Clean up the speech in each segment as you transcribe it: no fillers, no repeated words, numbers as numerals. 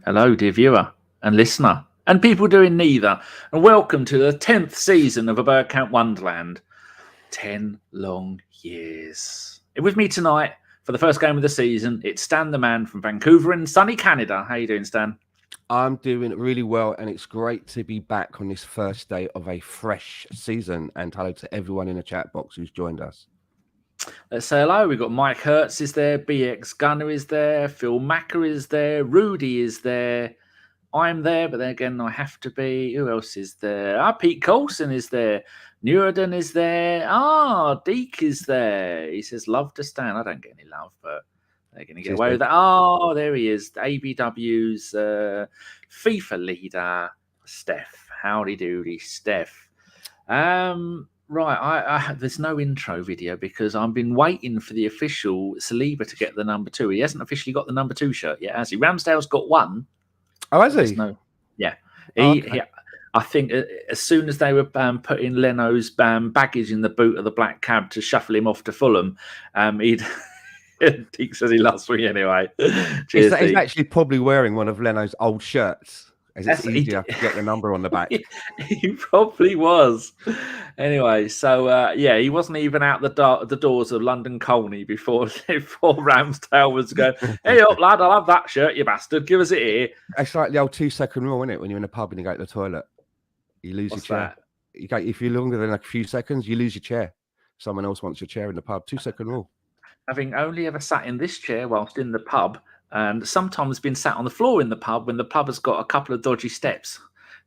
Hello, dear viewer and listener, and people doing neither, and welcome to the 10th season of a Bergkamp Wonderland. 10 long years. With me tonight for the first game of the season, it's Stan the man from Vancouver in sunny Canada. How you doing, Stan? I'm doing really well, and it's great to be back on this first day of a fresh season. And hello to everyone in the chat box who's joined us. Let's say hello. We've got Mike Hertz is there, BX Gunner is there, Phil Macker is there, Rudy is there. I'm there, but then again, I have to be. Who else is there? Pete Coulson is there. Newden is there. Deke is there. He says, love to Stan. I don't get any love, but they're going to get away with that. Oh, there he is. ABW's FIFA leader, Steph. Howdy doody, Steph. Right, there's no intro video because I've been waiting for the official Saliba to get the number 2. He hasn't officially got the number 2 shirt yet, has he? Ramsdale's got one. Oh, has he? Yeah. Okay. I think as soon as they were putting Leno's baggage in the boot of the black cab to shuffle him off to Fulham, Deke says he loves me anyway. Cheers, he's actually probably wearing one of Leno's old shirts. As it's easier to get the number on the back. He probably was. Anyway, so he wasn't even out the doors of London Colney before Ramsdale was going, hey up lad, I'll have that shirt, you bastard, give us it here. It's like the old 2-second rule, isn't it? When you're in a pub and you go to the toilet, you lose your chair. If you're longer than a few seconds, you lose your chair. Someone else wants your chair in the pub. 2-second rule. Having only ever sat in this chair whilst in the pub, and sometimes been sat on the floor in the pub when the pub has got a couple of dodgy steps.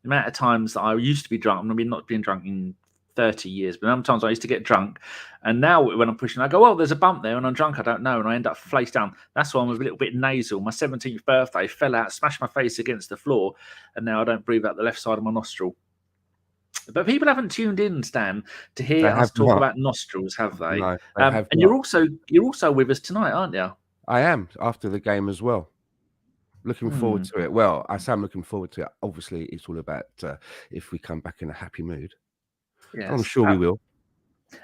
The amount of times that I used to be drunk, I mean, not been drunk in 30 years, but sometimes I used to get drunk. And now when I'm pushing, I go, oh, there's a bump there, and I'm drunk, I don't know, and I end up face down. That's why I'm a little bit nasal. My 17th birthday, fell out, smashed my face against the floor, and now I don't breathe out the left side of my nostril. But people haven't tuned in, Stan, to hear us talk about nostrils, have they? No, they have and you're also with us tonight, aren't you? I am, after the game as well. Looking forward to it. Well, I say I'm looking forward to it. Obviously, it's all about if we come back in a happy mood. Yes. I'm sure we will.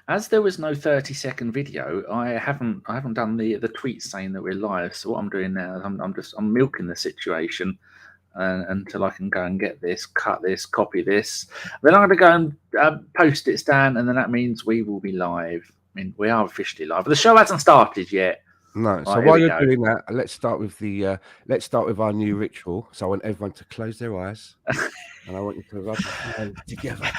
As there was no 30-second video, I haven't done the tweet saying that we're live. So what I'm doing now is I'm milking the situation until I can go and get this, cut this, copy this. Then I'm going to go and post it, Stan, and then that means we will be live. I mean, we are officially live. But the show hasn't started yet. No, so while you're doing that, let's start with our new ritual. So I want everyone to close their eyes, and I want you to rub your hands together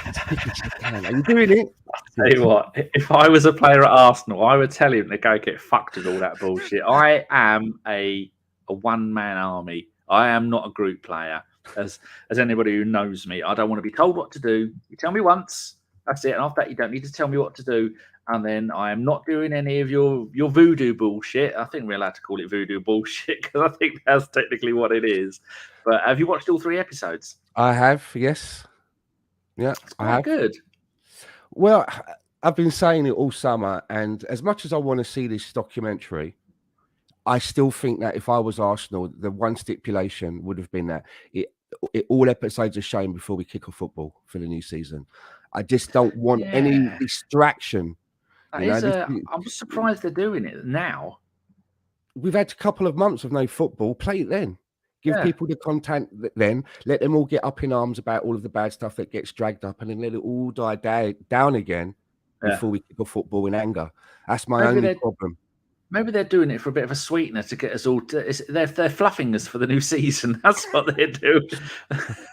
as quick as you can. Are you doing it? I'll tell you what, if I was a player at Arsenal, I would tell him to go get fucked with all that bullshit. I am a one-man army. I am not a group player. As anybody who knows me, I don't want to be told what to do. You tell me once, that's it. And after that, you don't need to tell me what to do. And then I am not doing any of your voodoo bullshit. I think we're allowed to call it voodoo bullshit because I think that's technically what it is. But have you watched all 3 episodes? I have, yes. Yeah, I have. Good. Well, I've been saying it all summer, and as much as I want to see this documentary, I still think that if I was Arsenal, the one stipulation would have been that all episodes are shown before we kick off football for the new season. I just don't want any distraction. I'm surprised they're doing it now. We've had a couple of months of no football. Play it then. Give people the content then. Let them all get up in arms about all of the bad stuff that gets dragged up, and then let it all die down again before we kick off football in anger. That's my only problem. Maybe they're doing it for a bit of a sweetener to get us all. They're fluffing us for the new season. That's what they're doing.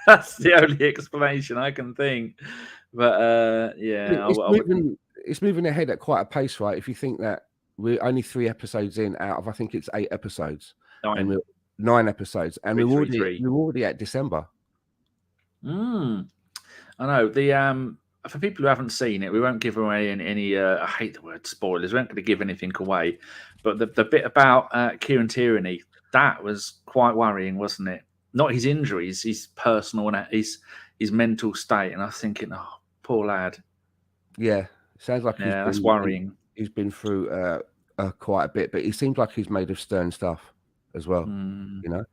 That's the only explanation I can think. But it's moving ahead at quite a pace, right? If you think that we're only 3 episodes in out of, I think it's 8 episodes, 9 episodes, and we're already at December. I know for people who haven't seen it, we won't give away any. I hate the word spoilers. We aren't going to give anything away, but the bit about Kieran Tierney, that was quite worrying, wasn't it? Not his injuries, his personal and his mental state. And I was thinking, oh, poor lad. Yeah, sounds like that's worrying. He's been through quite a bit, but he seems like he's made of stern stuff as well. You know.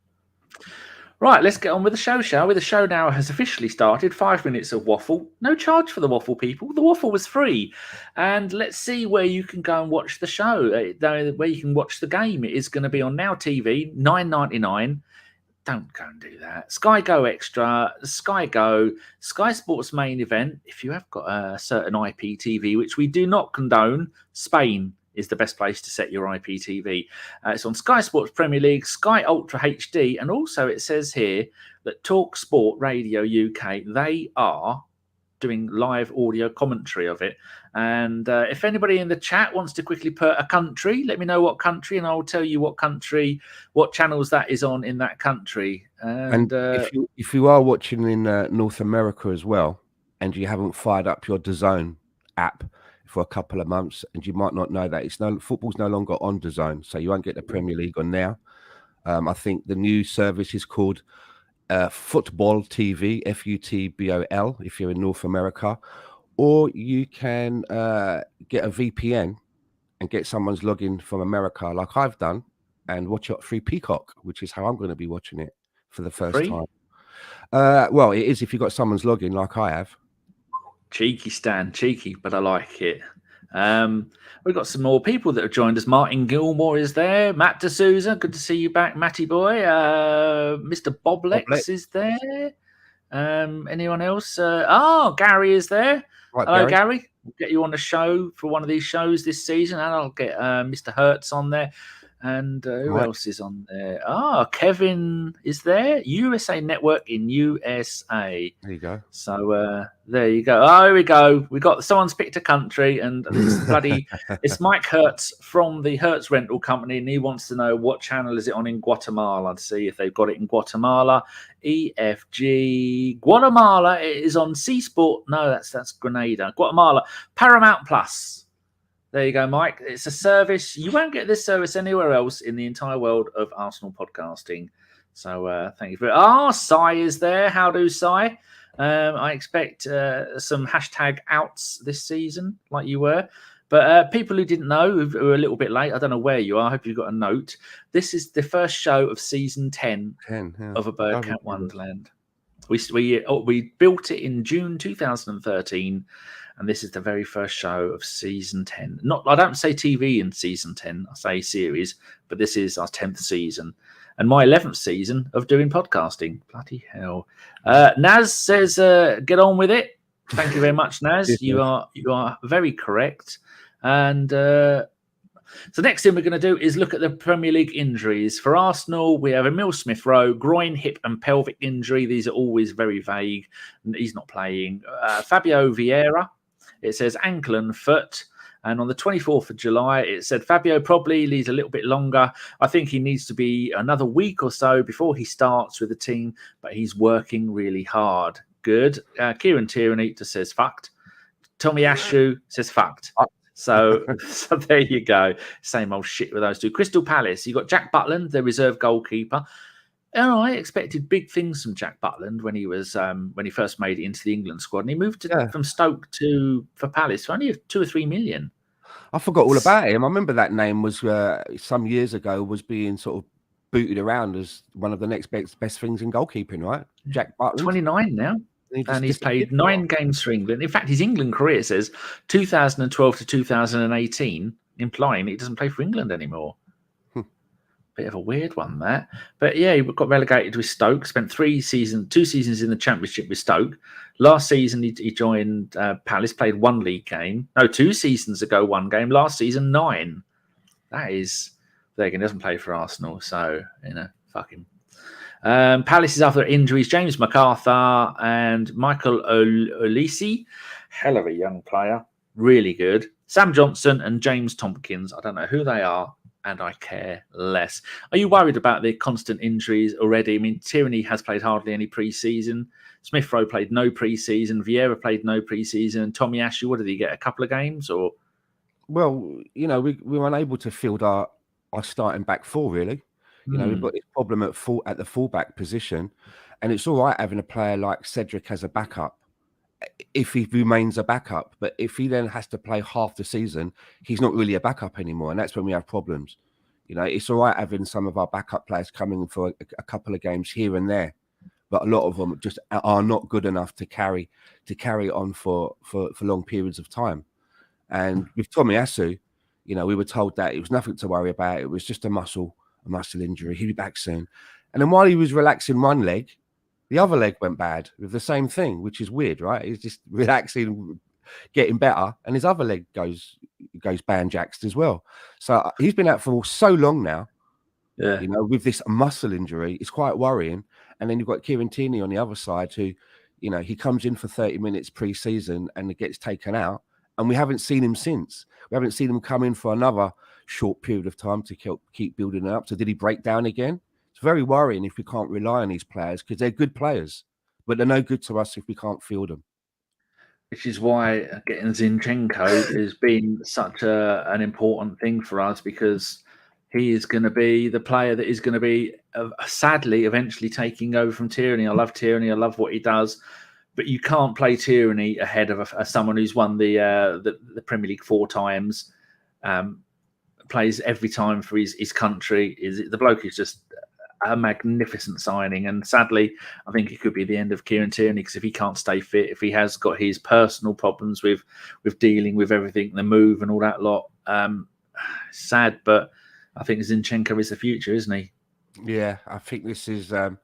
Right, let's get on with the show, shall we? The show now has officially started. 5 minutes of waffle. No charge for the waffle, people. The waffle was free. And let's see where you can go and watch the show, where you can watch the game. It is going to be on Now TV, $9.99. don't go and do that. Sky Go Extra, Sky Go, Sky Sports main event. If you have got a certain IPTV, which we do not condone, Spain is the best place to set your IPTV. It's on Sky Sports Premier League, Sky Ultra HD, and also it says here that Talk Sport Radio UK, they are doing live audio commentary of it. And if anybody in the chat wants to quickly put a country, let me know what country, and I'll tell you what country, what channels that is on in that country. And if you are watching in North America as well, and you haven't fired up your DAZN app for a couple of months, and you might not know that football's no longer on DAZN, so you won't get the Premier League on now. I think the new service is called Football TV, FUTBOL, if you're in North America, or you can get a VPN and get someone's login from America, like I've done, and watch it through Peacock, which is how I'm going to be watching it for the first time. Well, it is if you've got someone's login, like I have. Cheeky, Stan, cheeky, but I like it. We've got some more people that have joined us. Martin Gilmore is there. Matt D'Souza, good to see you back, Matty boy. Mr. Boblex is there. Anyone else? Gary is there. Right, hello, Gary. We'll get you on the show for one of these shows this season, and I'll get Mr. Hertz on there. And who else is on there? Kevin is there. USA Network in USA. There you go. So there you go. Oh, here we go. We got someone's picked a country, and it's Mike Hertz from the Hertz Rental Company, and he wants to know what channel is it on in Guatemala. To see if they've got it in Guatemala. EFG Guatemala. It is on C Sport. No, that's Grenada. Guatemala Paramount Plus. There you go, Mike. It's a service. You won't get this service anywhere else in the entire world of Arsenal podcasting. So thank you for it. Sai is there. How do, Sai? I expect some hashtag outs this season, like you were. But people who didn't know, who are a little bit late, I don't know where you are. I hope you've got a note. This is the first show of season 10 of a Bergkamp Wonderland. We built it in June 2013. And this is the very first show of season 10. I don't say TV in season 10, I say series, but this is our 10th season. And my 11th season of doing podcasting. Bloody hell. Naz says, get on with it. Thank you very much, Naz. You are very correct. And so next thing we're going to do is look at the Premier League injuries. For Arsenal, we have Emile Smith-Rowe, groin, hip and pelvic injury. These are always very vague. He's not playing. Fabio Vieira. It says ankle and foot. And on the 24th of July, it said Fabio probably needs a little bit longer. I think he needs to be another week or so before he starts with the team, but he's working really hard. Good. Kieran Tierney just says fucked. Tomiyasu says fucked. So there you go. Same old shit with those two. Crystal Palace, you got Jack Butland, the reserve goalkeeper. And I expected big things from Jack Butland when he was when he first made it into the England squad, and he moved from Stoke for Palace for only 2 or 3 million. I forgot all about him. I remember that name was some years ago was being sort of booted around as one of the next best things in goalkeeping, right? Jack Butland, 29 now, and he's played 9 games for England. In fact, his England career says 2012 to 2018, implying he doesn't play for England anymore. Bit of a weird one, that. But yeah, he got relegated with Stoke, spent 2 seasons in the Championship with Stoke. Last season, he joined Palace, played 1 league game. No, 2 seasons ago, 1 game. Last season, 9. That is, there again, doesn't play for Arsenal, so, fuck him. Palace's other injuries, James MacArthur and Michael Olise. Hell of a young player. Really good. Sam Johnson and James Tompkins. I don't know who they are, and I care less. Are you worried about the constant injuries already? I mean, Tierney has played hardly any pre-season. Smith-Rowe played no pre-season. Vieira played no pre-season. Tomiyasu, what did he get? A couple of games? Or well, we were unable to field our starting back 4, really. We've got this problem at the fullback position, and it's all right having a player like Cedric as a backup if he remains a backup. But if he then has to play half the season, he's not really a backup anymore, and that's when we have problems. It's all right having some of our backup players coming for a couple of games here and there, but a lot of them just are not good enough to carry on for long periods of time. And with Tomiyasu, we were told that it was nothing to worry about. It was just a muscle injury. He'll be back soon. And then while he was relaxing one leg, the other leg went bad with the same thing, which is weird, right? He's just relaxing, getting better, and his other leg goes banjaxed as well. So he's been out for so long now. Yeah. You know, with this muscle injury, it's quite worrying. And then you've got Kieran Tierney on the other side who, you know, he comes in for 30 minutes pre-season and it gets taken out. And we haven't seen him since. We haven't seen him come in for another short period of time to keep building it up. So did he break down again? It's very worrying if we can't rely on these players because they're good players, but they're no good to us if we can't field them. Which is why getting Zinchenko has been such an important thing for us, because he is going to be the player that is going to be, sadly, eventually taking over from Tierney. I love Tierney. I love what he does. But you can't play Tierney ahead of someone who's won the Premier League 4 times, plays every time for his country. The bloke is just a magnificent signing, and sadly, I think it could be the end of Kieran Tierney, because if he can't stay fit, if he has got his personal problems with dealing with everything, the move and all that lot, sad. But I think Zinchenko is the future, isn't he? Yeah, I think this is a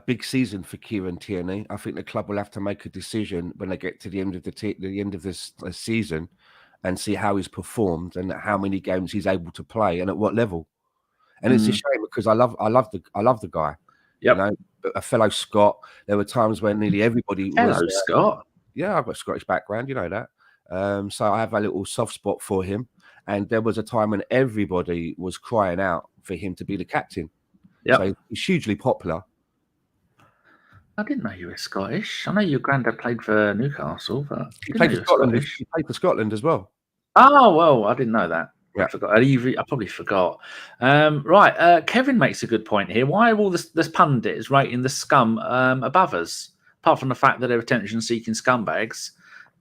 big season for Kieran Tierney. I think the club will have to make a decision when they get to the end of the end of this season, and see how he's performed and how many games he's able to play and at what level. And it's a shame because I love the guy. Yep. You know, a fellow Scot. There were times when nearly everybody Hello, was Scott. Yeah, I've got a Scottish background, you know that. So I have a little soft spot for him. And there was a time when everybody was crying out for him to be the captain. Yep. So he's hugely popular. I didn't know you were Scottish. I know your granddad played for Newcastle, but He played for Scotland. He played for Scotland as well. Oh, well, I didn't know that. Yeah. I forgot. I probably forgot. Right. Kevin makes a good point here. Why are all this pundits rating the scum above us? Apart from the fact that they're attention-seeking scumbags.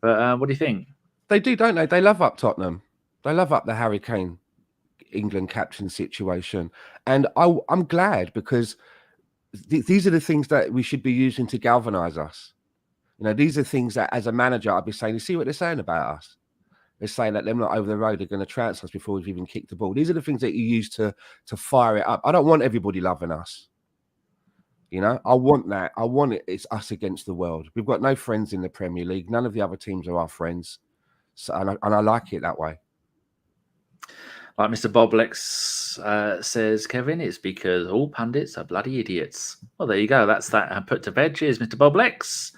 But what do you think? They do, don't they? They love up Tottenham. They love up the Harry Kane England captain situation. And I'm glad, because these are the things that we should be using to galvanise us. You know, these are things that as a manager I'd be saying, you see what they're saying about us? They're saying that them not over the road are going to trounce us before we've even kicked the ball. These are the things that you use to fire it up. I don't want everybody loving us. You know, I want that. I want it. It's us against the world. We've got no friends in the Premier League. None of the other teams are our friends. So, and I like it that way. Like Mr. Boblex says, Kevin, it's because all pundits are bloody idiots. Well, there you go. That's that put to bed. Cheers, Mr. Boblex,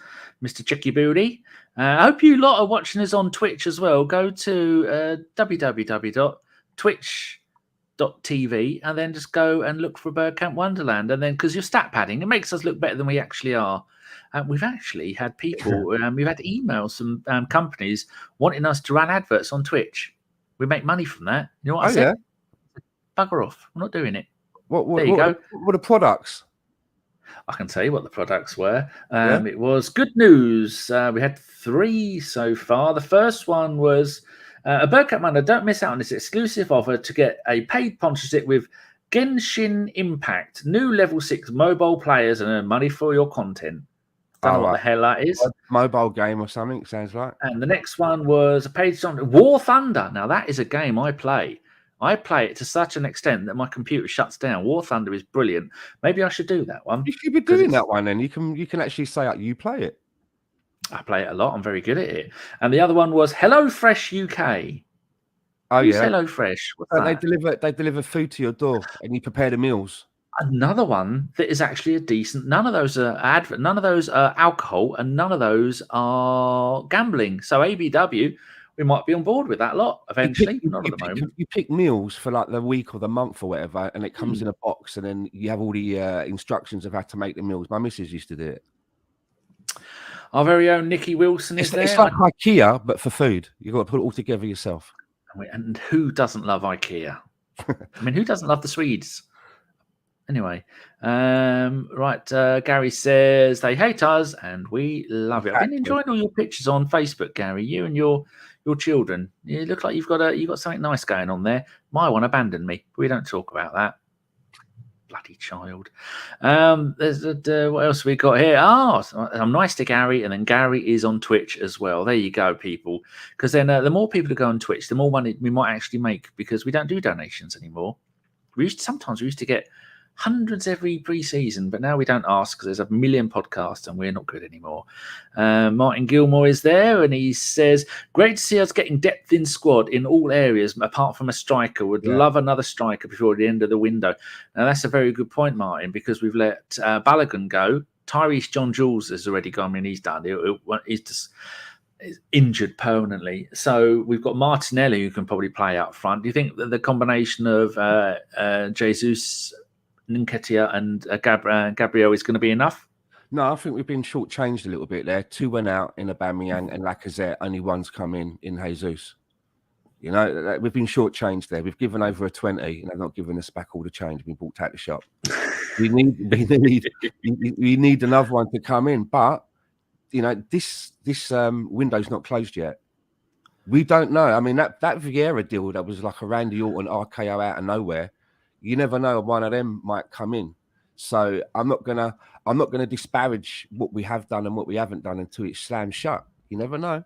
Mr. Chicky Booty. I hope you lot are watching us on Twitch as well. Go to www.twitch.tv and then just go and look for Bergkamp Wonderland. And then, because you're stat padding, it makes us look better than we actually are. We've actually had people, we've had emails from companies wanting us to run adverts on Twitch. We make money from that. You know what I said? Yeah. Bugger off. We're not doing it. There you go. What are products? I can tell you what the products were. It was good news. We had 3 so far. The first one was a Bergkamp Wonder. Don't miss out on this exclusive offer to get a paid sponsorship with Genshin Impact. New level 6 mobile players and earn money for your content. Don't know what the hell that is. A mobile game or something, sounds like. And the next one was a paid song, War Thunder. Now, that is a game I play. I play it to such an extent that my computer shuts down. War Thunder is brilliant. Maybe I should do that one. You should be doing that one then. You can actually say you play it. I play it a lot. I'm very good at it. And the other one was HelloFresh UK. Oh, Who's yeah. HelloFresh? They deliver food to your door and you prepare the meals. Another one that is actually a decent. None of those are none of those are alcohol, and none of those are gambling. So ABW, we might be on board with that lot eventually. Not at the moment. You pick meals for like the week or the month or whatever, and it comes in a box, and then you have all the instructions of how to make the meals. My missus used to do it. Our very own Nikki Wilson is there. It's like IKEA, but for food. You've got to put it all together yourself. And who doesn't love IKEA? I mean, who doesn't love the Swedes? Anyway, right. Gary says they hate us and we love it. I've been enjoying all your pictures on Facebook, Gary. You and your children. You look like you've got something nice going on there. My one abandoned me. We don't talk about that. Bloody child. There's what else have we got here? I'm nice to Gary, and then Gary is on Twitch as well. There you go, people. Because then the more people who go on Twitch, the more money we might actually make, because we don't do donations anymore. Sometimes we used to get hundreds every pre-season, but now we don't ask because there's a million podcasts and we're not good anymore. Martin Gilmore is there, and he says, great to see us getting depth in squad in all areas, apart from a striker. Would love another striker before the end of the window. Now, that's a very good point, Martin, because we've let Balogun go. Tyrese John Jules has already gone. I mean, he's done. He's just injured permanently. So we've got Martinelli who can probably play up front. Do you think that the combination of Jesus, Nketiah and Gabriel is going to be enough? No, I think we've been shortchanged a little bit there. 2 went out in Aubameyang and Lacazette. Only one's come in Jesus. You know, we've been shortchanged there. We've given over a 20 and they've not given us back all the change. We bought out the shop. we need another one to come in. But, you know, this window's not closed yet. We don't know. I mean, that Vieira deal that was like a Randy Orton RKO out of nowhere. You never know, one of them might come in. So I'm not gonna disparage what we have done and what we haven't done until it's slammed shut. You never know.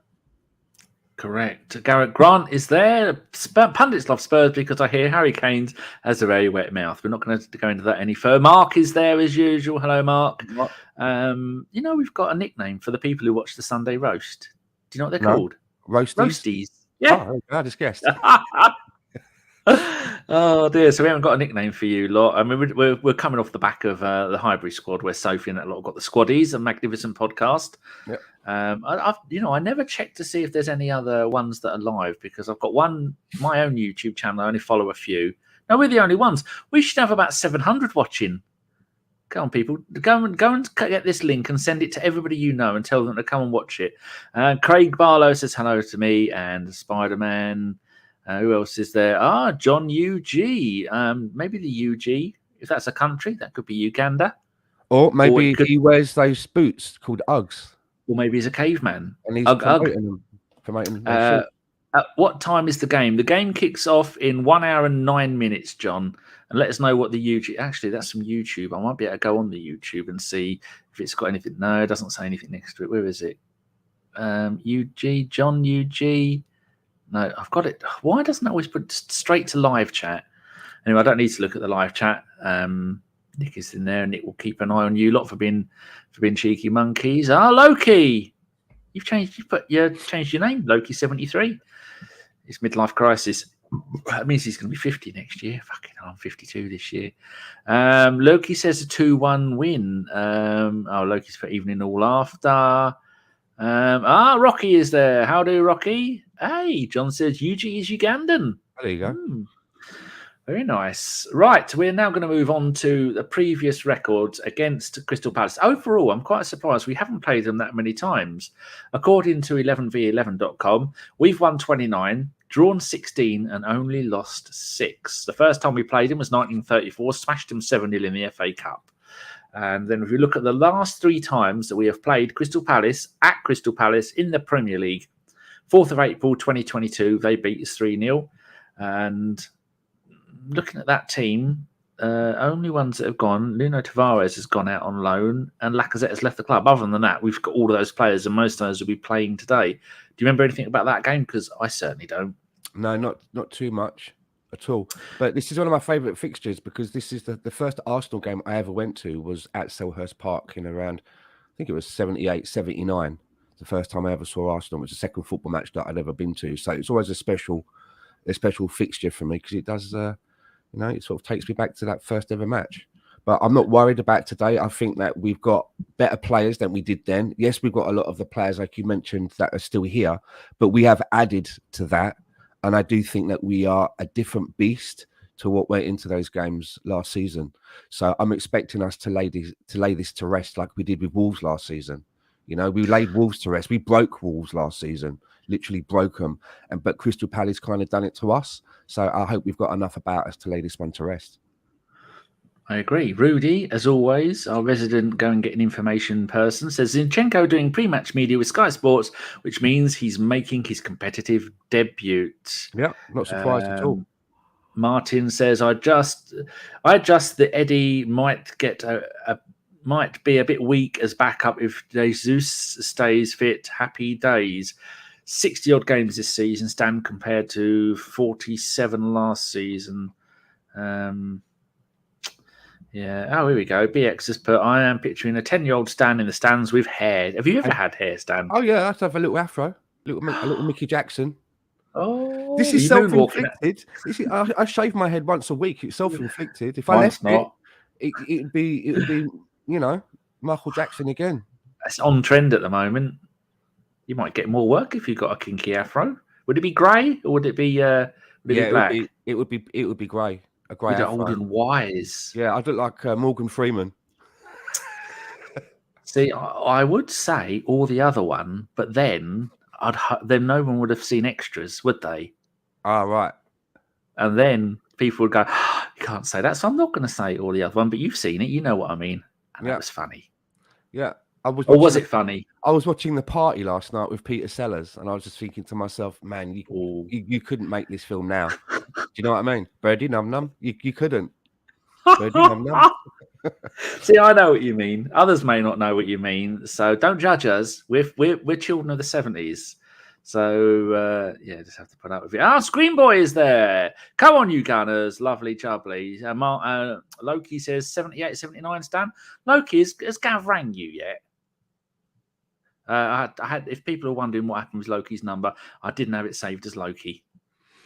Correct. Garrett Grant is there. Pundits love Spurs because I hear Harry Kane has a very wet mouth. We're not going to go into that any further. Mark is there as usual. Hello, Mark. You know, we've got a nickname for the people who watch the Sunday roast. Do you know what they're called? Roasties. Yeah. Oh, I just guessed. Oh dear! So we haven't got a nickname for you lot. I mean, we're coming off the back of the Highbury squad, where Sophie and that lot got the Squaddies, a magnificent podcast. Yep. I never checked to see if there's any other ones that are live because I've got my own YouTube channel. I only follow a few. No, we're the only ones. We should have about 700 watching. Come on, people, go and get this link and send it to everybody you know and tell them to come and watch it. Craig Barlow says hello to me and Spider-Man. Who else is there? John UG. Maybe the UG. If that's a country, that could be Uganda. Or maybe he wears those boots called Uggs. Or maybe he's a caveman. And he's promoting them. At what time is the game? The game kicks off in 1 hour and 9 minutes, John. And let us know what the YouTube... Actually, that's from YouTube. I might be able to go on the YouTube and see if it's got anything. No, it doesn't say anything next to it. Where is it? UG, John UG... No, I've got it. Why doesn't it always put straight to live chat? Anyway, I don't need to look at the live chat. Nick is in there. Nick will keep an eye on you lot for being cheeky monkeys. Loki, you've changed your name, Loki73. It's midlife crisis. That means he's going to be 50 next year. Fucking hell, I'm 52 this year. Loki says a 2-1 win. Loki's for evening all after. Rocky is there. How do, Rocky? Hey, John says UG is Ugandan. There you go. Very nice. Right, we're now going to move on to the previous records against Crystal Palace. Overall, I'm quite surprised we haven't played them that many times. According to 11v11.com, we've won 29, drawn 16, and only lost 6. The first time we played them was 1934, smashed them 7-0 in the FA Cup. And then if you look at the last 3 times that we have played Crystal Palace at Crystal Palace in the Premier League, 4th of April 2022, they beat us 3-0. And looking at that team, only ones that have gone, Nuno Tavares has gone out on loan and Lacazette has left the club. Other than that, we've got all of those players and most of those will be playing today. Do you remember anything about that game? Because I certainly don't. No, not too much at all. But this is one of my favourite fixtures because this is the first Arsenal game I ever went to was at Selhurst Park in around, I think it was 78, 79. The first time I ever saw Arsenal. It was the second football match that I'd ever been to. So it's always a special fixture for me because it does, it sort of takes me back to that first ever match. But I'm not worried about today. I think that we've got better players than we did then. Yes, we've got a lot of the players, like you mentioned, that are still here, but we have added to that. And I do think that we are a different beast to what went into those games last season. So I'm expecting us to lay this to rest like we did with Wolves last season. You know, we laid Wolves to rest. We broke Wolves last season, literally broke them. But Crystal Palace kind of done it to us. So I hope we've got enough about us to lay this one to rest. I agree. Rudy, as always, our resident go and get an information person, says Zinchenko doing pre-match media with Sky Sports, which means he's making his competitive debut. Yeah, not surprised at all. Martin says, I just that Eddie might get might be a bit weak as backup if Jesus stays fit. Happy days. 60-odd games this season, Stan, compared to 47 last season. Yeah. Oh, here we go. BX has put, I am picturing a 10-year-old Stan in the stands with hair. Have you ever had hair, Stan? Oh yeah, I have to have a little afro, a little Mickey Jackson. Oh, This are is you moonwalking it? self-inflicted. I shave my head once a week. It's self-inflicted. If I Mine's left not. it'd be Michael Jackson again. It's on trend at the moment. You might get more work if you've got a kinky afro. Would it be grey or would it be black? It would be grey. A grey With the afro. old and wise. Yeah, I'd look like Morgan Freeman. See, I would say or the other one, but then then no one would have seen extras, would they? Ah, right. And then people would go, you can't say that, so I'm not going to say or the other one, but you've seen it, you know what I mean. And that was funny. Yeah. Or was it funny? I was watching The Party last night with Peter Sellers, and I was just thinking to myself, man, you couldn't make this film now. Do you know what I mean? Birdie num num. You couldn't. Birdie num num. See, I know what you mean. Others may not know what you mean, so don't judge us. We're children of the 70s. So, just have to put up with it. Screen Boy is there. Come on, you Gunners. Lovely, jubbly. Loki says 78, 79, Stan. Loki, has Gav rang you yet? I had. If people are wondering what happened with Loki's number, I didn't have it saved as Loki.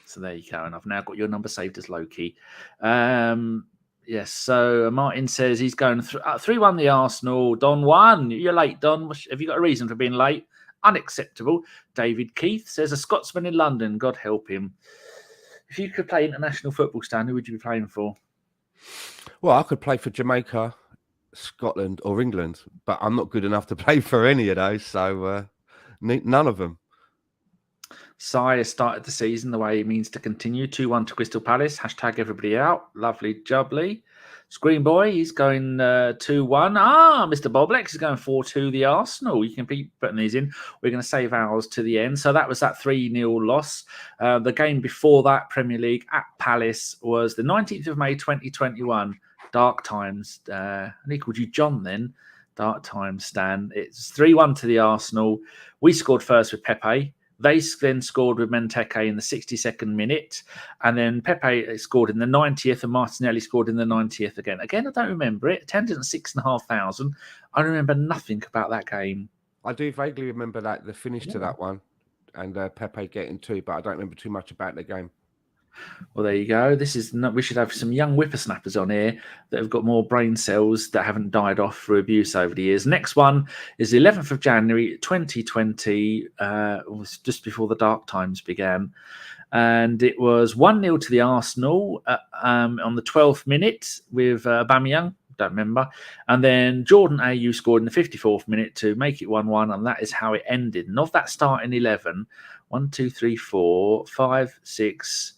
So there you go. And I've now got your number saved as Loki. Yes, so Martin says he's going 3-1 the Arsenal. Don 1. You're late, Don. Have you got a reason for being late? Unacceptable. David Keith says a Scotsman in London. God help him. If you could play international football, Stan, who would you be playing for? Well, I could play for Jamaica, Scotland, or England, but I'm not good enough to play for any of those, so none of them. Sai has started the season the way he means to continue. 2-1 to Crystal Palace. # everybody out. Lovely, jubbly. Screen Boy, he's going 2-1. Mr. Boblex is going 4-2 the Arsenal. You can keep putting these in. We're going to save ours to the end. So that was that 3-0 loss. The game before that, Premier League at Palace, was the 19th of May 2021. Dark times. And he called you John then. Dark times, Stan. It's 3-1 to the Arsenal. We scored first with Pepe. They then scored with Benteke in the 62nd minute. And then Pepe scored in the 90th and Martinelli scored in the 90th again. Again, I don't remember it. Attendance 6,500. I remember nothing about that game. I do vaguely remember that the finish to that one and Pepe getting 2, but I don't remember too much about the game. Well, there you go. We should have some young whippersnappers on here that have got more brain cells that haven't died off through abuse over the years. Next one is the 11th of January 2020. It was just before the dark times began. And it was 1-0 to the Arsenal on the 12th minute with Aubameyang. Don't remember. And then Jordan Ayew scored in the 54th minute to make it 1-1. And that is how it ended. And of that starting 11, 1, 2, 3, 4, 5, 6...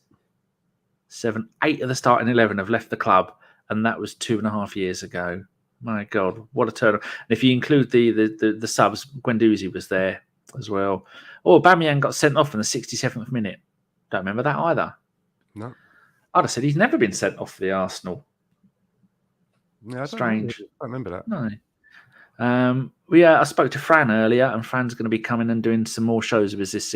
7, 8 of the starting 11 have left the club, and that was 2.5 years ago. My God, what a turnaround! And if you include the subs, Guendouzi was there as well. Oh, Aubameyang got sent off in the 67th minute. Don't remember that either. No, I'd have said he's never been sent off for the Arsenal. Yeah, Strange. I remember that. No. I spoke to Fran earlier, and Fran's going to be coming and doing some more shows with us this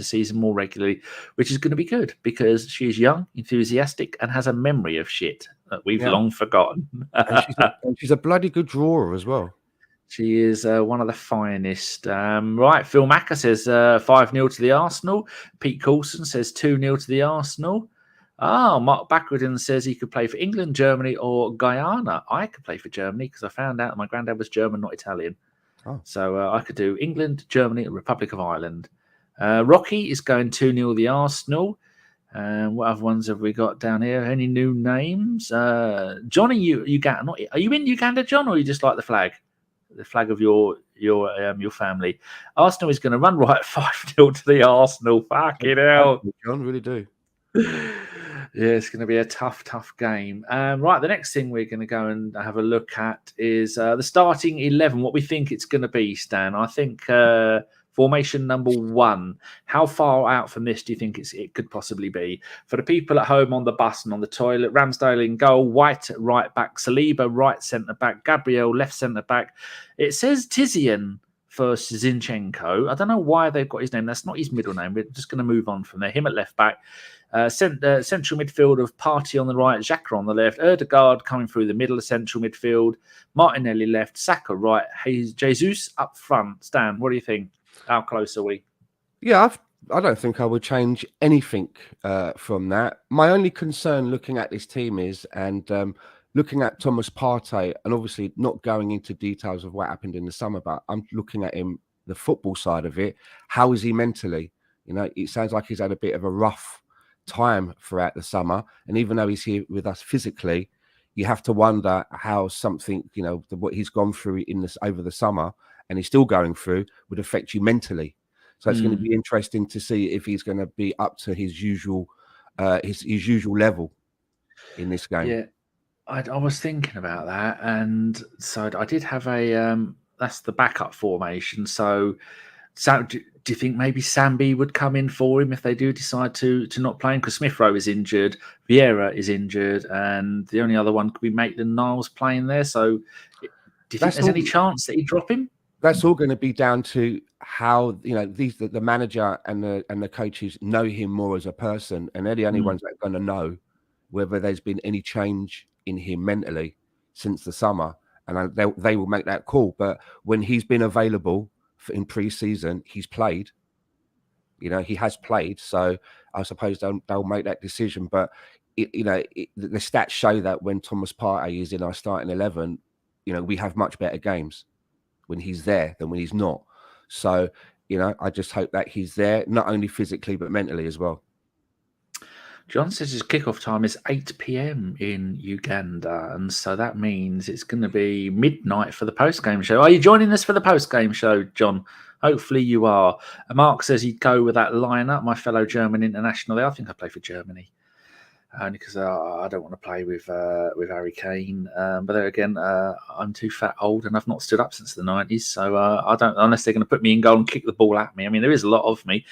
season more regularly, which is going to be good because she's young, enthusiastic, and has a memory of shit that we've long forgotten. and she's a bloody good drawer as well. She is one of the finest. Right, Phil Macker says 5-0 to the Arsenal. Pete Coulson says 2-0 to the Arsenal. Mark Backwardin says he could play for England, Germany, or Guyana. I could play for Germany because I found out my granddad was German, not Italian. So I could do England, Germany, and Republic of Ireland. Rocky is going 2-0 the Arsenal. What other ones have we got down here? Any new names? Johnny, Uganda. Are you in Uganda, John, or you just like the flag? The flag of your family. Arsenal is going to run right 5-0 to the Arsenal. Fucking hell. John, really do. Yeah, it's going to be a tough game. Right, the next thing we're going to go and have a look at is the starting 11, what we think it's going to be, Stan. I think formation number 1. How far out from this do you think it could possibly be? For the people at home on the bus and on the toilet, Ramsdale in goal, White at right back, Saliba right centre-back, Gabriel left centre-back. It says Tizian for Zinchenko. I don't know why they've got his name. That's not his middle name. We're just going to move on from there. Him at left back. Central midfield of Partey on the right, Xhaka on the left, Odegaard coming through the middle of central midfield, Martinelli left, Saka right, Jesus up front. Stan, what do you think? How close are we? Yeah, I don't think I would change anything from that. My only concern looking at this team is, and looking at Thomas Partey, and obviously not going into details of what happened in the summer, but I'm looking at him, the football side of it. How is he mentally? You know, it sounds like he's had a bit of a rough time throughout the summer. And even though he's here with us physically, you have to wonder how something, you know, what he's gone through in this over the summer and he's still going through would affect you mentally. So it's going to be interesting to see if he's going to be up to his usual level in this game. Yeah, I was thinking about that, and so I did have a that's the backup formation. So do you think maybe Sambi would come in for him if they do decide to not play him? Because Smith Rowe is injured, Vieira is injured, and the only other one could be Maitland-Niles playing there. So do you think there's any chance that he'd drop him? That's all going to be down to how, you know, the manager and the coaches know him more as a person, and they're the only ones that are going to know whether there's been any change in him mentally since the summer, and they will make that call. But when he's been available in pre-season, he's played. You know, he has played, so I suppose they'll make that decision. But the stats show that when Thomas Partey is in our starting 11, you know, we have much better games when he's there than when he's not. So, you know, I just hope that he's there, not only physically, but mentally as well. John says his kickoff time is 8 p.m. in Uganda, and so that means it's going to be midnight for the post-game show. Are you joining us for the post-game show, John? Hopefully you are. Mark says he'd go with that lineup, my fellow German international there. I think I play for Germany. Only because I don't want to play with Harry Kane. But there again, I'm too fat, old, and I've not stood up since the 90s. So I don't, unless they're going to put me in goal and kick the ball at me. I mean, there is a lot of me.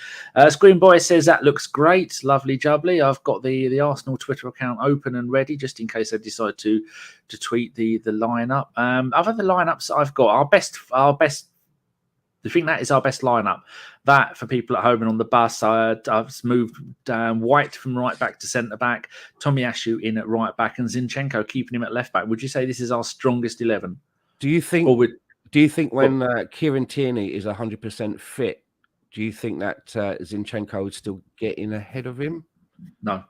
Screen Boy says that looks great, lovely jubbly. I've got the Arsenal Twitter account open and ready just in case they decide to tweet the lineup. Other the lineups I've got, our best. I think that is our best lineup. That for people at home and on the bus, I've moved White from right back to centre back, Tomiyasu in at right back, and Zinchenko keeping him at left back. Would you say this is our strongest 11? Do you think when Kieran Tierney is 100% fit, do you think that Zinchenko would still get in ahead of him? No.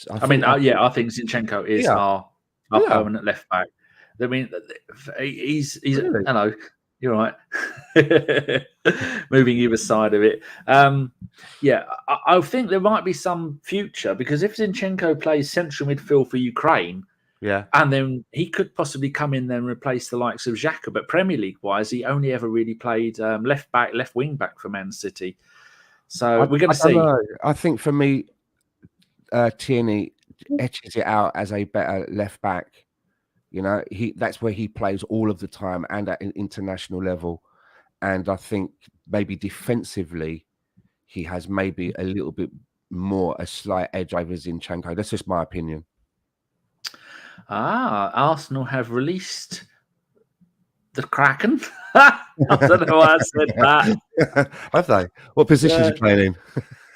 I think Zinchenko is our permanent left back. I mean, he's really? Hello. You're right. Moving either side of it. I think there might be some future, because if Zinchenko plays central midfield for Ukraine, and then he could possibly come in there and replace the likes of Xhaka. But Premier League wise, he only ever really played left back, left wing back for Man City. So we're going to see. I think for me, Tierney etches it out as a better left back. You know, that's where he plays all of the time and at an international level. And I think maybe defensively, he has maybe a little bit more, a slight edge over Zinchenko. That's just my opinion. Arsenal have released the Kraken. I don't know why I said that. Have they? What position is he playing in?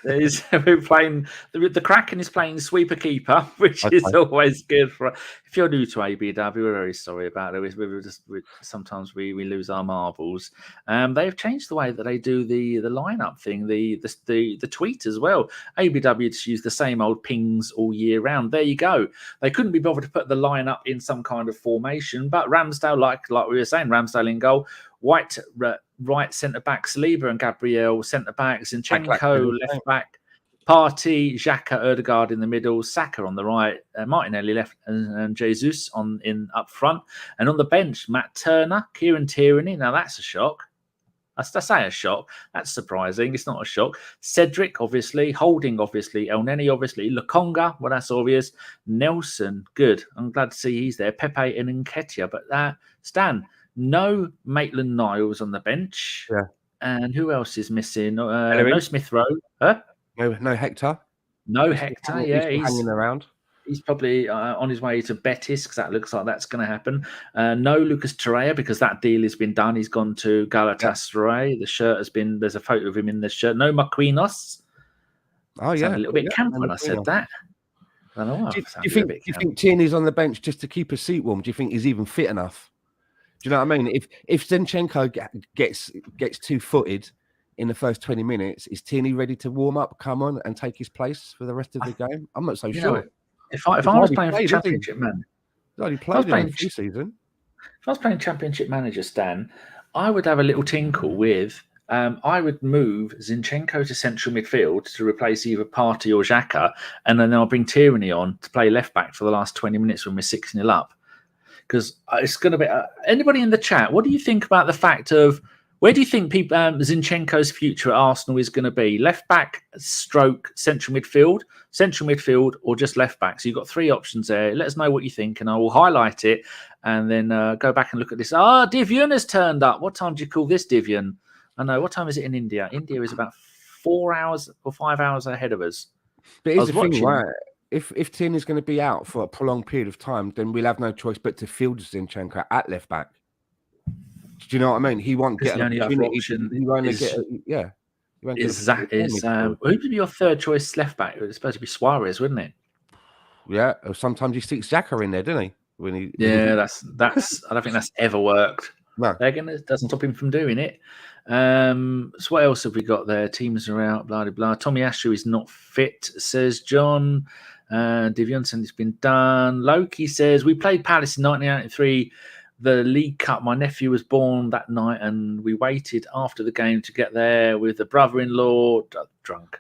We're playing the Kraken is playing sweeper keeper, which is always good for. If you're new to ABW, we're very sorry about it. Sometimes we lose our marbles. They've changed the way that they do the lineup thing, the tweet as well. ABW just use the same old pings all year round. There you go. They couldn't be bothered to put the lineup in some kind of formation, but Ramsdale, like we were saying, Ramsdale in goal. White right centre back, Saliba and Gabriel centre backs, Zinchenko left back, Partey, Xhaka, Odegaard in the middle, Saka on the right, Martinelli left, and Jesus in up front, and on the bench Matt Turner, Kieran Tierney. Now that's a shock. I say a shock. That's surprising. It's not a shock. Cedric, obviously. Holding, obviously. El Neni, obviously. Lokonga, well, that's obvious. Nelson, good. I'm glad to see he's there. Pepe and Nketiah. But Stan, no Maitland-Niles on the bench. Yeah. And who else is missing? No Smith Rowe. Huh? No Hector. No Hector, He's hanging around. He's probably on his way to Betis, because that looks like that's going to happen. No Lucas Torreira, because that deal has been done. He's gone to Galatasaray. The shirt has been, there's a photo of him in the shirt. No Marquinhos. Oh yeah, Sounded a little bit camp when I said that. I don't know why. Do you think Tierney's on the bench just to keep his seat warm? Do you think he's even fit enough? Do you know what I mean? If Zinchenko gets 2-footed in the first 20 minutes, is Tierney ready to warm up, come on, and take his place for the rest of the game? I'm not so sure. If I was playing for Championship Manager, he's already played in a few seasons. If I was playing Championship Manager, Stan, I would have a little tinkle with. I would move Zinchenko to central midfield to replace either Partey or Xhaka, and then I'll bring Tierney on to play left back for the last 20 minutes when we're 6-0 up. Because it's going to be anybody in the chat. What do you think about the fact of where do you think Zinchenko's future at Arsenal is going to be? Left back, stroke, central midfield, or just left back? So you've got 3 options there. Let us know what you think, and I will highlight it and then go back and look at this. Divyun has turned up. What time do you call this, Divyun? I know. What time is it in India? India is about 4 hours or 5 hours ahead of us. But here's the thing, right? If Tierney's going to be out for a prolonged period of time, then we'll have no choice but to field Zinchenko at left back. Do you know what I mean? He won't get an opportunity. He won't get. Who would be your third choice left back? It's supposed to be Suarez, wouldn't it? Yeah. Or sometimes he sticks Xhaka in there, doesn't he? That's. I don't think that's ever worked. No. Again, it doesn't stop him from doing it. So what else have we got there? Teams are out. Blah blah blah. Tomiyasu is not fit, says John. Divyun said it's been done. Loki says we played Palace in 1993. The League Cup, my nephew was born that night and we waited after the game to get there with the brother-in-law drunk.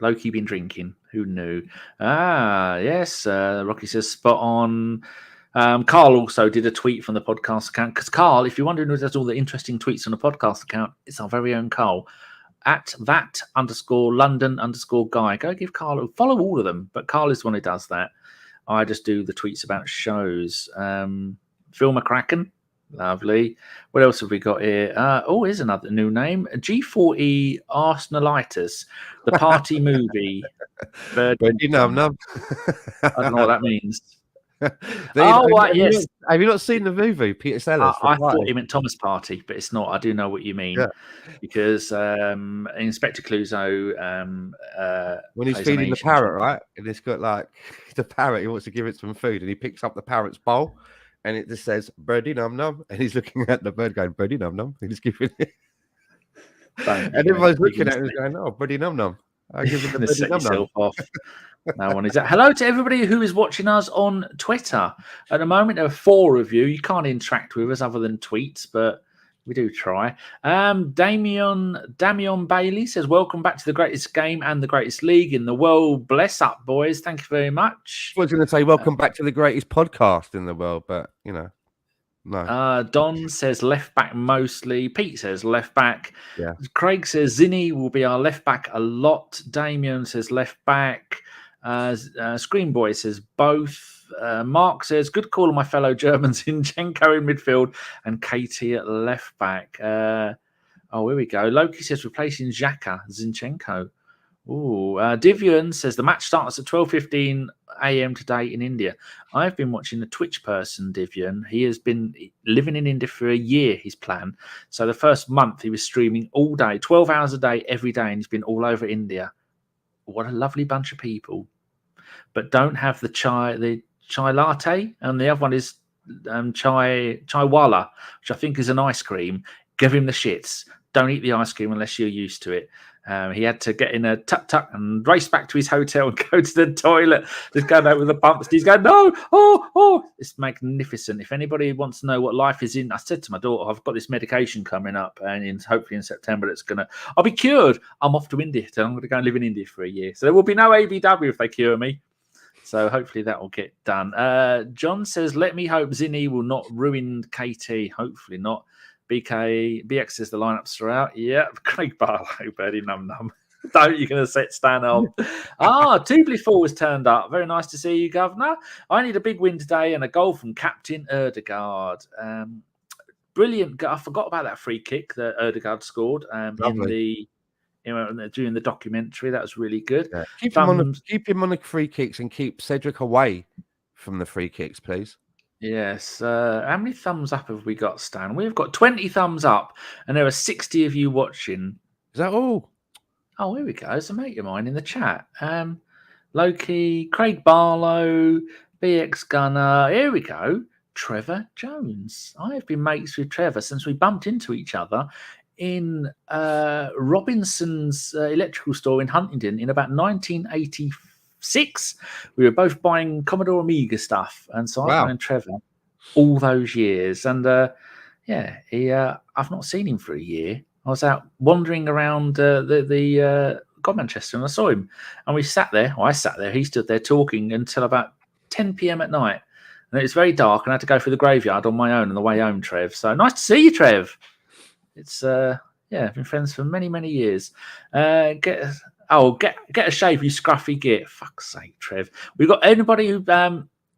Loki been drinking. Who knew? Yes. Rocky says spot on. Carl also did a tweet from the podcast account because Carl, if you're wondering who does all the interesting tweets on the podcast account, it's our very own Carl at @London_guy. Go give Carl follow all of them, but Carl is the one who does that. I just do the tweets about shows. Phil McCracken, lovely. What else have we got here? Here's another new name. G40 Arsenalitis, the party movie. Birdie Num Num. I don't know what that means. Yes. Have you not seen the movie, Peter Sellers? I thought he meant Thomas Party, but it's not. I do know what you mean. Yeah. Because Inspector Clouseau... when he's feeding the parrot, right? And it's got like the parrot, he wants to give it some food, and he picks up the parrot's bowl, and it just says, Birdie Num Num, and he's looking at the bird going, Birdie Num Num, and he's giving it... and everyone's looking at him and going, oh, Birdie Num Num. I give it the Birdie Num Num. Off. No one is that. Hello to everybody who is watching us on Twitter. At the moment, there are 4 of you. You can't interact with us other than tweets, but we do try. Damian Bailey says, welcome back to the greatest game and the greatest league in the world. Bless up, boys. Thank you very much. I was going to say, welcome back to the greatest podcast in the world, but, you know, no. Don says left back mostly. Pete says left back. Yeah. Craig says Zinni will be our left back a lot. Damien says left back. Screen Boy says both. Mark says good call on my fellow Germans in Zinchenko in midfield and Katie at left back. Here we go. Loki says replacing Xhaka, Zinchenko. Divyun says the match starts at 12:15 a.m. today in India. I've been watching the Twitch person, Divyun. He has been living in India for a year, his plan. So the first month he was streaming all day, 12 hours a day, every day, and he's been all over India. What a lovely bunch of people. But don't have the chai latte, and the other one is chai wala, which I think is an ice cream. Give him the shits. Don't eat the ice cream unless you're used to it. He had to get in a tuk-tuk and race back to his hotel and go to the toilet. Just going over the bumps. He's going, no, it's magnificent. If anybody wants to know what life is in, I said to my daughter, I've got this medication coming up, and hopefully in September I'll be cured. I'm off to India, so I'm going to go and live in India for a year. So there will be no ABW if they cure me. So hopefully that will get done. John says, let me hope Zinni will not ruin KT. Hopefully not. BX says the lineups are out. Yeah, Craig Barlow, Birdie Num Num. Don't you're going to set Stan up. Tubley4 was turned up. Very nice to see you, Governor. I need a big win today and a goal from Captain Odegaard. Brilliant. I forgot about that free kick that Odegaard scored during the documentary. That was really good. Yeah. Keep him on the free kicks and keep Cedric away from the free kicks, please. Yes. How many thumbs up have we got, Stan? We've got 20 thumbs up, and there are 60 of you watching. Is that all? Oh, here we go. It's a mate of mine in the chat. Loki, Craig Barlow, BX Gunner. Here we go. Trevor Jones. I have been mates with Trevor since we bumped into each other in Robinson's electrical store in Huntingdon in about 1986. We were both buying Commodore Amiga stuff, and so I've known Trevor all those years. And I've not seen him for a year. I was out wandering around Manchester, and I saw him, and we sat there. Well, I sat there. He stood there talking until about 10 p.m. at night, and it was very dark, and I had to go through the graveyard on my own on the way home. Trev, so nice to see you, Trev. It's been friends for many, many years. Get a shave, you scruffy git. Fuck's sake, Trev. We've got anybody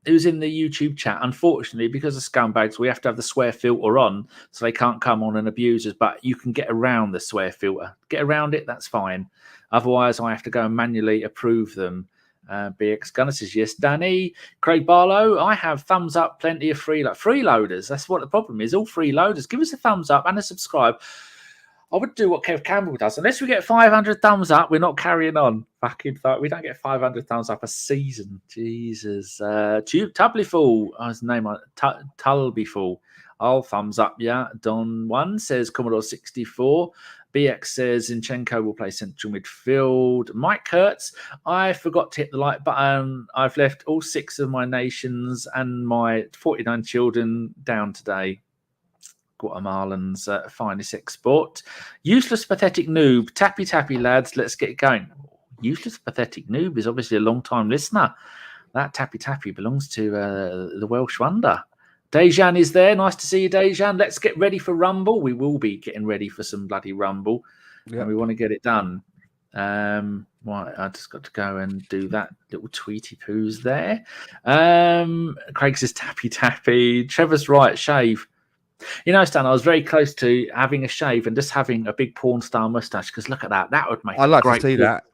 who's in the YouTube chat. Unfortunately, because of scumbags, we have to have the swear filter on, so they can't come on and abuse us. But you can get around the swear filter. Get around it, that's fine. Otherwise, I have to go and manually approve them. BX Gunner says yes. Danny, Craig Barlow, I have thumbs up, plenty of freeloaders. That's what the problem is. All freeloaders. Give us a thumbs up and a subscribe. I would do what Kev Campbell does. Unless we get 500 thumbs up, we're not carrying on. Fucking fuck. We don't get 500 thumbs up a season. Jesus. Tubliful. His name, Tulbyful. I'll thumbs up, yeah. Don 1 says Commodore 64. BX says Zinchenko will play central midfield. Mike Kurtz, I forgot to hit the like button. I've left all 6 of my nations and my 49 children down today. Guatemalans' finest export. Useless, pathetic noob. Tappy, tappy, lads. Let's get going. Useless, pathetic noob is obviously a long-time listener. That tappy, tappy belongs to the Welsh Wonder. Dejan is there. Nice to see you, Dejan. Let's get ready for Rumble. We will be getting ready for some bloody Rumble. Yep. And we want to get it done. Right, I just got to go and do that little tweety poos there. Craig says tappy, tappy. Trevor's right, shave. You know, Stan, I was very close to having a shave and just having a big porn star mustache, because look at that. That would make I'd like to see that.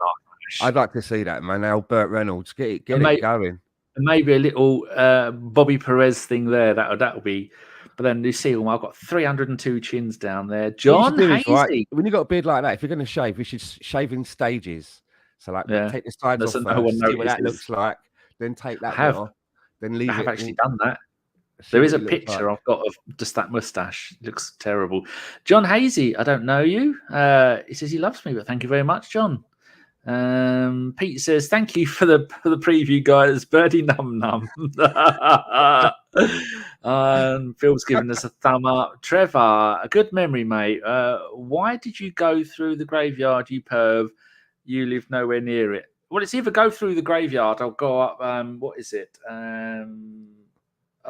I'd like to see that, man. Now, Burt Reynolds, get it going. And maybe a little Bobby Perez thing there. That'll be. But then you see, I've got 302 chins down there. John Hazy. Right. When you've got a beard like that, if you're going to shave, you should shave in stages. So, take the sides off first, see what that looks like. Then take that off. Then leave it. I have actually done that. There is a picture I've got of just that mustache. It looks terrible. John Hazy, I don't know you. He says he loves me, but thank you very much, John. Pete says, thank you for the preview, guys. Birdie num num. Phil's giving us a thumb up. Trevor, a good memory, mate. Why did you go through the graveyard, you perv? You live nowhere near it. Well, it's either go through the graveyard or go up. What is it?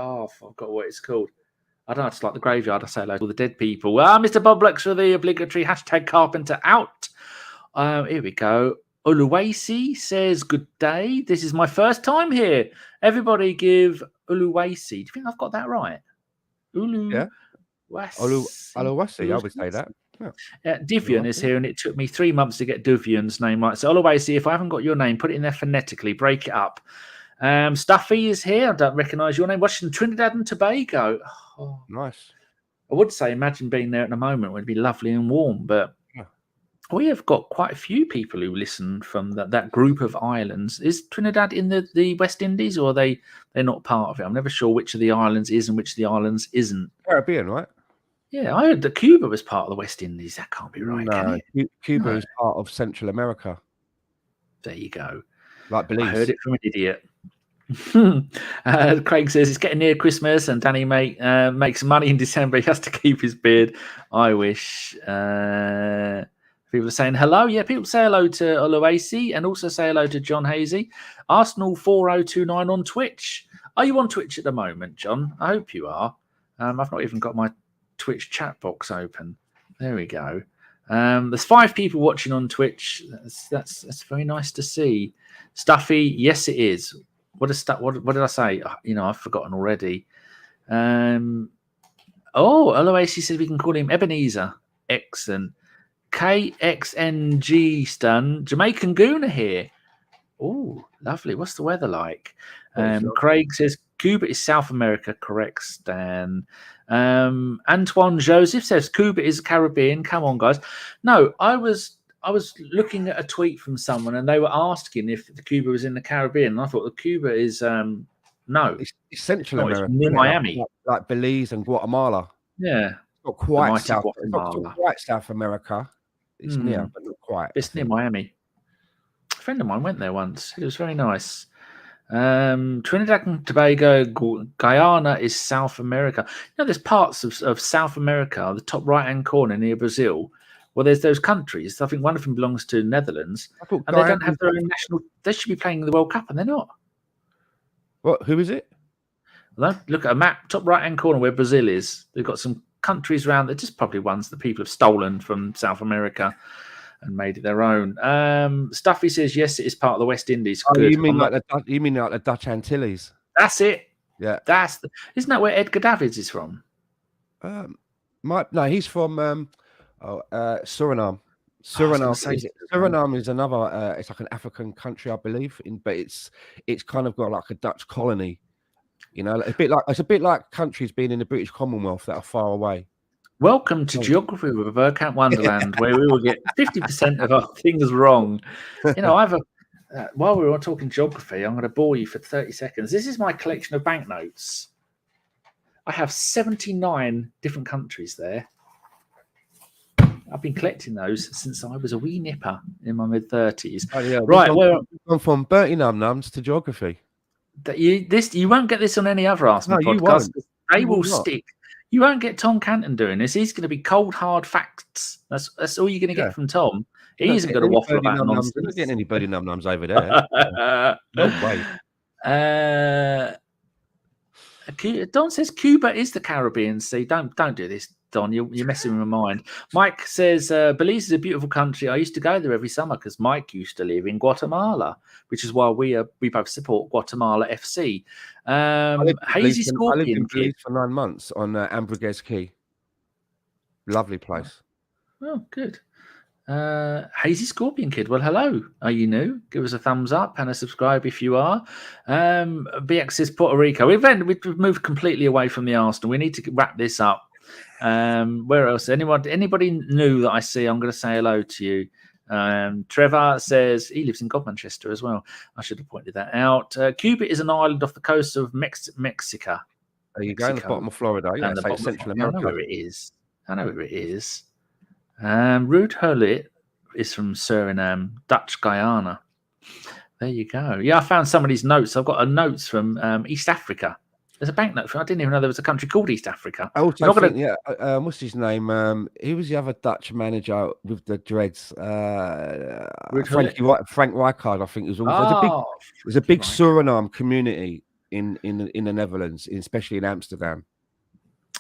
I forgot what it's called. I don't know. It's like the graveyard. I say hello to all the dead people. Mr. Bob Lex for the obligatory hashtag Carpenter out. Here we go. Uluwasi says, good day. This is my first time here. Everybody give Uluwasi. Do you think I've got that right? Uluwasi. I would say that. Yeah. Divian is here, and it took me 3 months to get Divian's name right. So Uluwasi, if I haven't got your name, put it in there phonetically. Break it up. Stuffy is here. I don't recognise your name. Watching Trinidad and Tobago. Oh, nice. I would say, imagine being there at the moment. It would be lovely and warm, but we have got quite a few people who listen from that group of islands. Is Trinidad in the West Indies, or they're not part of it? I'm never sure which of the islands is and which of the islands isn't. Caribbean, right? Yeah, I heard that Cuba was part of the West Indies. That can't be right, can it? Cuba is part of Central America. There you go. Like Belize. I heard it from an idiot. Craig says it's getting near Christmas and Danny makes money in December. He has to keep his beard. I wish. People are saying hello. Yeah, people say hello to Oluwasi and also say hello to John Hazy. Arsenal 4029 on Twitch. Are you on Twitch at the moment, John? I hope you are. I've not even got my Twitch chat box open. There we go. There's 5 people watching on Twitch. That's very nice to see. Stuffy, yes, it is. What did I say? I've forgotten already. Oluwasi says we can call him Ebenezer. Excellent. KXNG Stun. Jamaican Gooner here. Oh, lovely. What's the weather like? Craig says Cuba is South America. Correct, Stan. Antoine Joseph says Cuba is Caribbean. Come on, guys. No, I was I was looking at a tweet from someone, and they were asking if the Cuba was in the Caribbean. And I thought the Cuba is no, It's Central no, it's America, near isn't it? Miami. Like Belize and Guatemala. Yeah, It's not quite mighty South. It's not Guatemala. quite South America. It's near, but not quite. It's near Miami. A friend of mine went there once. It was very nice. Trinidad and Tobago, Guyana is South America. You know, there's parts of South America, the top right-hand corner near Brazil. Well, there's those countries. I think one of them belongs to the Netherlands, and they don't have their own national. They should be playing in the World Cup, and they're not. What? Who is it? Well, look at a map, top right-hand corner where Brazil is. They've got some countries around there, just probably ones that people have stolen from South America and made it their own. Stuffy says yes, it is part of the West Indies. Oh, good. you mean like the Dutch Antilles? That's it. Yeah, isn't that where Edgar Davids is from? No, he's from Suriname. Suriname is another. It's like an African country, I believe, but it's kind of got like a Dutch colony. You know, it's a bit like countries being in the British Commonwealth that are far away. Welcome to Geography with Bergkamp Wonderland, where we will get 50% of our things wrong. You know, while we were talking geography, I'm going to bore you for 30 seconds. This is my collection of banknotes. I have 79 different countries there. I've been collecting those since I was a wee nipper in my mid-30s. Oh, yeah. Right, we've gone from Bertie Num Nums to geography. You won't get this on any other Arsenal podcast. They will stick. You won't get Tom Canton doing this. He's going to be cold, hard facts. That's all you're going to get from Tom. He isn't going to waffle about nonsense. You're not getting any Bertie Num Nums over there. No way. Don says Cuba is the Caribbean Sea. Don't do this, Don. You're messing with my mind. Mike says Belize is a beautiful country. I used to go there every summer because Mike used to live in Guatemala, which is why we both support Guatemala FC. Hazy Scorpion. I lived in Belize for 9 months on Ambrosio Key. Lovely place. Oh, good. Hazy Scorpion Kid. Well, hello. Are you new? Give us a thumbs up and a subscribe if you are. BX says Puerto Rico. We've moved completely away from the Arsenal. We need to wrap this up. Where else? Anybody new that I see, I'm going to say hello to you. Trevor says he lives in Manchester as well. I should have pointed that out. Cuba is an island off the coast of Mexico. Are you going to the bottom of Florida? Yeah, Central America. I know where it is. Ruud Hullet is from Suriname, Dutch Guyana. There you go. Yeah, I found some of these notes. I've got notes from East Africa. There's a banknote. I didn't even know there was a country called East Africa. I also think, what's his name? He was the other Dutch manager with the dreads. Frank Rijkaard, I think. There's a big Suriname community in the Netherlands, especially in Amsterdam.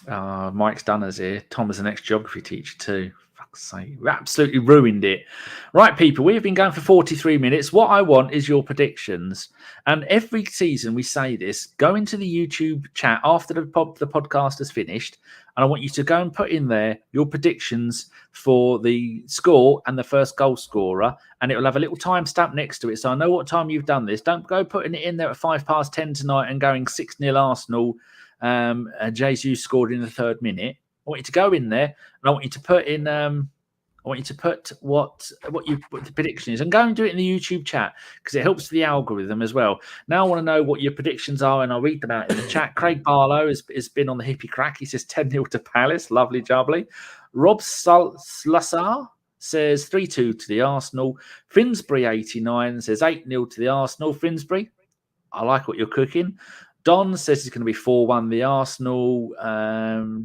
Mike's done us here. Tom is an ex-geography teacher too. Fuck's sake. We absolutely ruined it. Right, people, we have been going for 43 minutes. What I want is your predictions. And every season we say this, go into the YouTube chat after the podcast is finished, and I want you to go and put in there your predictions for the score and the first goal scorer, and it will have a little timestamp next to it, so I know what time you've done this. Don't go putting it in there at 10:05 tonight and going 6-0 Arsenal. Jesus scored in the 3rd minute. I want you to go in there, and I want you to put in. What the prediction is, and go and do it in the YouTube chat because it helps the algorithm as well. Now I want to know what your predictions are, and I'll read them out in the chat. Craig Barlow has been on the hippie crack. He says 10-0 to Palace. Lovely jubbly. Rob Slassar says 3-2 to the Arsenal. Finsbury 89 says 8-0 to the Arsenal. Finsbury, I like what you're cooking. Don says it's going to be 4-1 the Arsenal.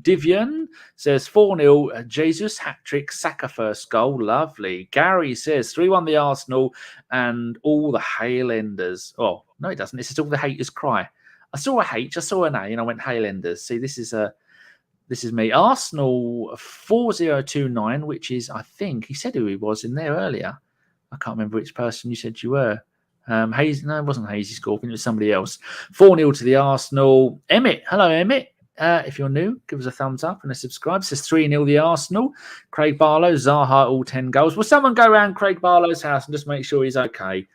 Divian says 4-0 Jesus hat-trick, Saka first goal. Lovely. Gary says 3-1 the Arsenal and all the Highlanders. Oh, no, it doesn't. It says all the haters cry. I saw a H, I saw an A, and I went Highlanders. See, this is me. Arsenal 4029, which is, I think, he said who he was in there earlier. I can't remember which person you said you were. No, it wasn't Hazy Scorpion, it was somebody else. 4-0 to the Arsenal. Emmett, hello Emmett. If you're new, give us a thumbs up and a subscribe. It says 3-0 the Arsenal. Craig Barlow, Zaha, all 10 goals. Will someone go around Craig Barlow's house and just make sure he's okay?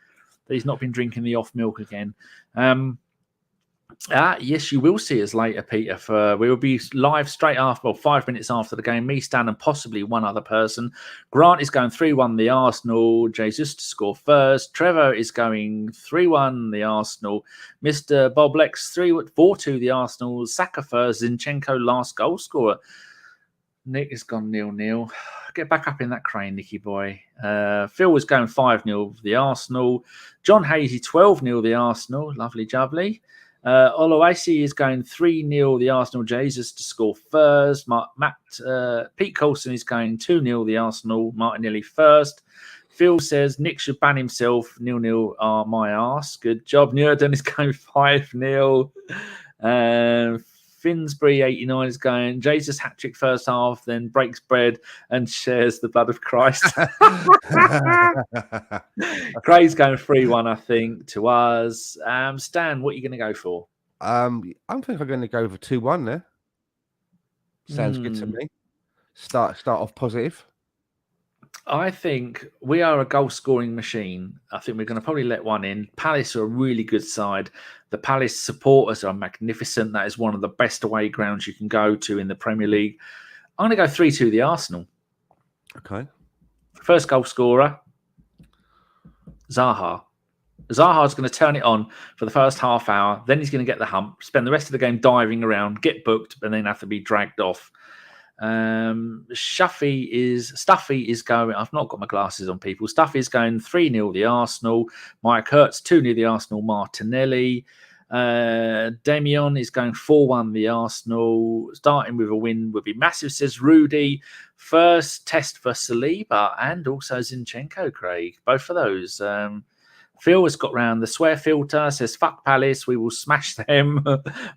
That he's not been drinking the off milk again. Yes, you will see us later, Peter. We will be live straight after, 5 minutes after the game. Me, Stan, and possibly one other person. Grant is going 3-1 the Arsenal. Jesus to score first. Trevor is going 3-1 the Arsenal. Mr. Bob Lex 4-2 the Arsenal. Saka first. Zinchenko last goal scorer. Nick has gone 0-0. Get back up in that crane, Nicky boy. Phil was going 5-0 the Arsenal. John Hazy 12-0 the Arsenal. Lovely jubbly. Oluwaseyi is going 3-0 the Arsenal. Jesus to score first. Pete Coulson is going 2-0 the Arsenal. Martinelli first. Phil says Nick should ban himself. 0-0 my arse. Good job. Nurden is going 5-0. Finsbury 89 is going Jesus hat-trick first half, then breaks bread and shares the blood of Christ. Craig's going 3-1, I think, to us. Stan, what are you going to go for? I think I'm going to go for 2-1 there. Sounds good to me. Start off positive. I think we are a goal-scoring machine. I think we're going to probably let one in. Palace are a really good side. The Palace supporters are magnificent. That is one of the best away grounds you can go to in the Premier League. I'm going to go 3-2 the Arsenal. Okay. First goal scorer, Zaha. Zaha's going to turn it on for the first half hour. Then he's going to get the hump, spend the rest of the game diving around, get booked, and then have to be dragged off. Stuffy is going. I've not got my glasses on, people. Stuffy is going 3-0 the Arsenal. Mike Hertz 2-0 the Arsenal. Martinelli. Damian is going 4-1 the Arsenal. Starting with a win would be massive, says Rudy. First test for Saliba and also Zinchenko, Craig. Both of those. Phil has got round the swear filter, says, fuck Palace, we will smash them,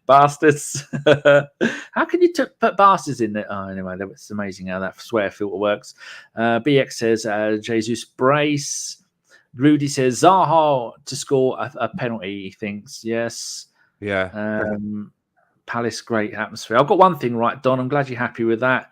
bastards. How can you put bastards in there? Oh, anyway, it's amazing how that swear filter works. BX says, Jesus brace. Rudy says, Zaha to score a penalty, he thinks. Yes. Yeah. Palace, great atmosphere. I've got one thing right, Don. I'm glad you're happy with that.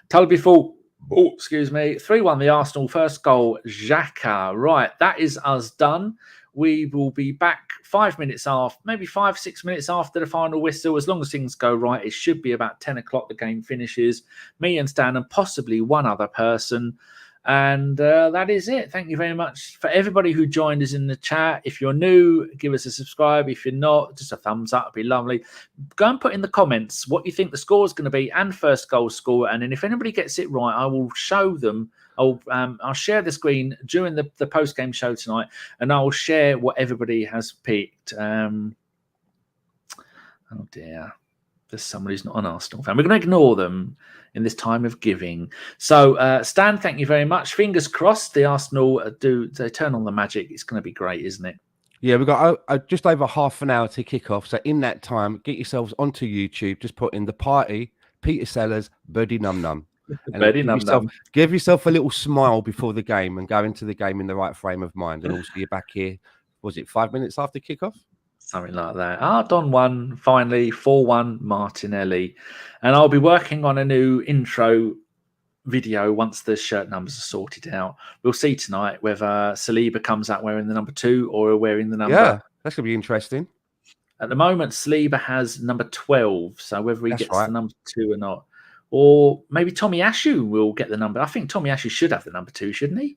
Tulby Full. Oh, excuse me. 3-1 the Arsenal. First goal, Xhaka. Right, that is us done. We will be back 5 minutes after, maybe 5-6 minutes after the final whistle. As long as things go right, it should be about 10 o'clock the game finishes. Me and Stan and possibly one other person. And that is it. Thank you very much for everybody who joined us in the chat. If you're new, give us a subscribe. If you're not, just a thumbs up. It'd be lovely. Go and put in the comments what you think the score is going to be and first goal score. And then if anybody gets it right, I will show them. I'll share the screen during the post-game show tonight, and I will share what everybody has picked. Oh, dear. There's someone who's not an Arsenal fan. We're going to ignore them in this time of giving. So, Stan, thank you very much. Fingers crossed the Arsenal they turn on the magic. It's going to be great, isn't it? Yeah, we've got just over half an hour to kick off. So in that time, get yourselves onto YouTube. Just put in the Partey, Peter Sellers, Birdie Num Num. And give yourself a little smile before the game and go into the game in the right frame of mind. And also you're back here, was it 5 minutes after kickoff? Something like that. Don won, finally, 4-1 Martinelli. And I'll be working on a new intro video once the shirt numbers are sorted out. We'll see tonight whether Saliba comes out wearing the number 2 or wearing the number... Yeah, that's going to be interesting. At the moment, Saliba has number 12, so whether he gets the number 2 or not. Or maybe Tomiyasu will get the number. I think Tomiyasu should have the number 2, shouldn't he?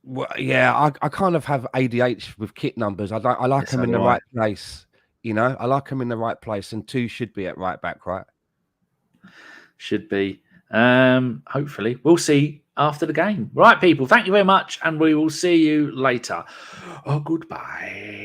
Well, yeah, I kind of have ADH with kit numbers. I like them in the right place. You know, I like them in the right place, and 2 should be at right back, right? Should be. Hopefully. We'll see after the game. Right, people, thank you very much, and we will see you later. Oh, goodbye.